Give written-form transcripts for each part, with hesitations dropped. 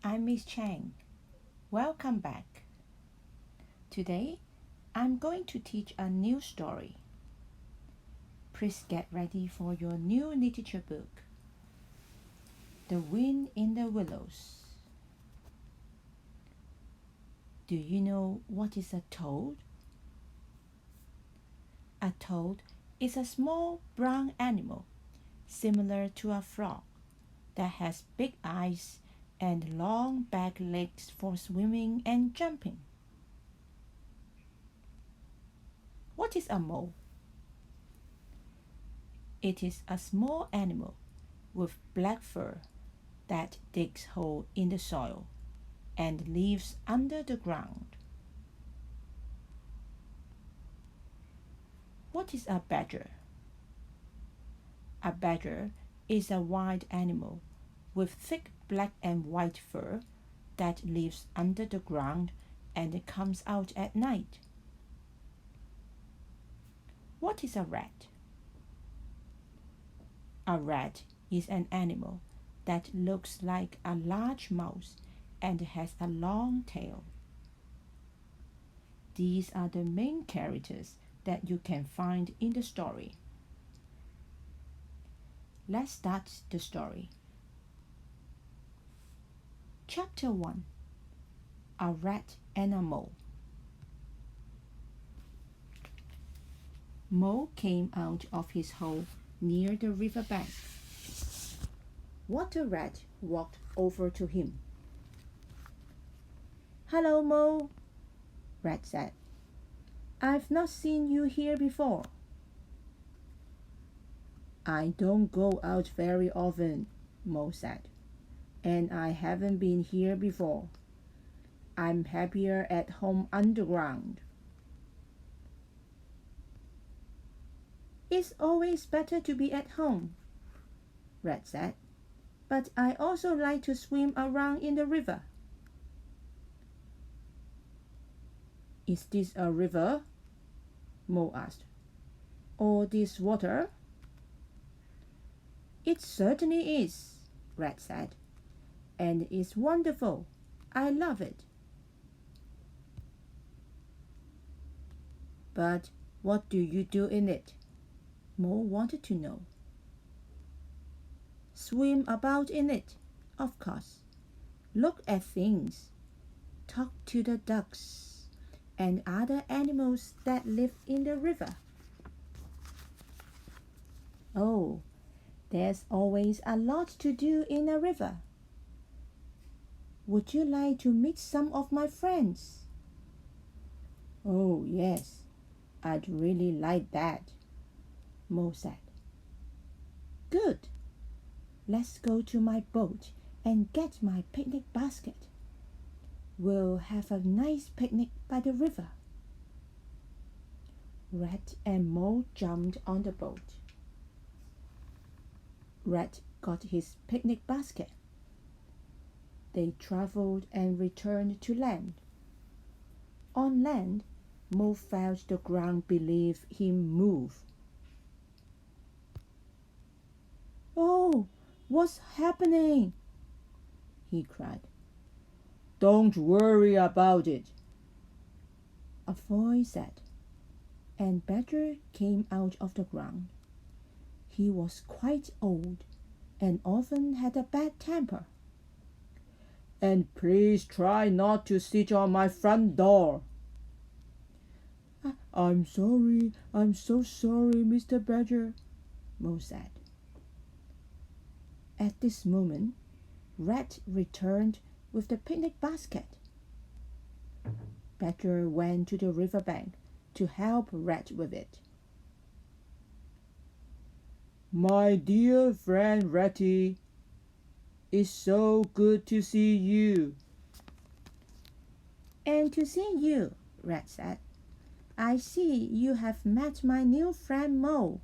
I'm Miss Chang. Welcome back. Today, I'm going to teach a new story. Please get ready for your new literature book, The Wind in the Willows. Do you know what is a toad? A toad is a small brown animal similar to a frog that has big eyes and long back legs for swimming and jumping. What is a mole? It is a small animal with black fur that digs holes in the soil and lives under the ground. What is a badger? A badger is a wild animal with thick black and white fur that lives under the ground and comes out at night. What is a rat? A rat is an animal that looks like a large mouse and has a long tail. These are the main characters that you can find in the story. Let's start the story. Chapter 1. A Rat and a Mole. Mole came out of his hole near the river bank. Water Rat walked over to him. "Hello, Mole," Rat said. "I've not seen you here before." "I don't go out very often," Mole said, "and I haven't been here before. I'm happier at home underground." "It's always better to be at home," Rat said, "but I also like to swim around in the river." "Is this a river?" Mole asked. "Or this water?" "It certainly is," Rat said, "and it's wonderful. I love it." "But what do you do in it?" Mole wanted to know. "Swim about in it, of course. Look at things. Talk to the ducks and other animals that live in the river." "Oh, there's always a lot to do in a river. Would you like to meet some of my friends?" "Oh, yes, I'd really like that," Mole said. "Good. Let's go to my boat and get my picnic basket. We'll have a nice picnic by the river." Rat and Mole jumped on the boat. Rat got his picnic basket. They traveled and returned to land. On land, Mole felt the ground beneath him move. "Oh, what's happening?" he cried. "Don't worry about it," a voice said, and Badger came out of the ground. He was quite old and often had a bad temper. "And please try not to sit on my front door." I'm so sorry, Mr. Badger," Mole said. At this moment, Rat returned with the picnic basket. Badger went to the river bank to help Rat with it. "My dear friend Ratty, it's so good to see you." "And to see you," Rat said. "I see you have met my new friend Mole.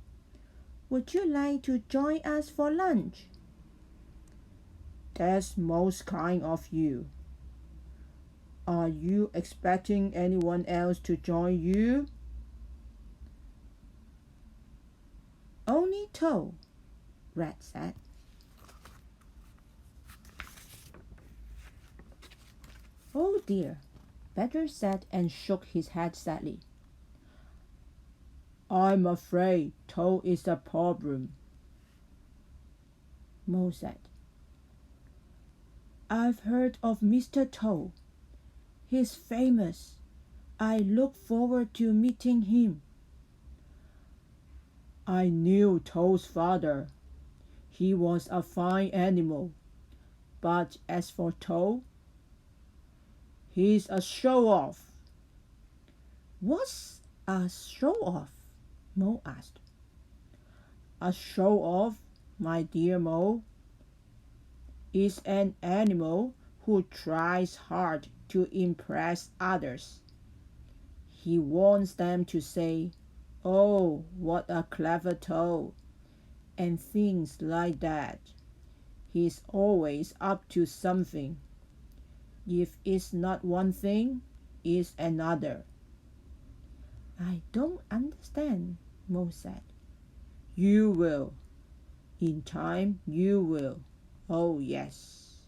Would you like to join us for lunch?" "That's most kind of you. Are you expecting anyone else to join you?" "Only Toad," Rat said. Oh dear, Badger said and shook his head sadly. I'm afraid Toe is a problem, Mo said. I've heard of Mr. Toe. He's famous. I look forward to meeting him. I knew Toe's father. He was a fine animal. But as for Toe, he's a show-off. What's a show-off? Mo asked. A show-off, my dear Mo, is an animal who tries hard to impress others. He wants them to say, "Oh, what a clever toe," and things like that. He's always up to something. If it's not one thing, it's another. I don't understand, Mo said. You will. In time, you will. Oh, yes.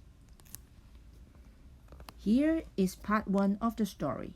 Here is part 1 of the story.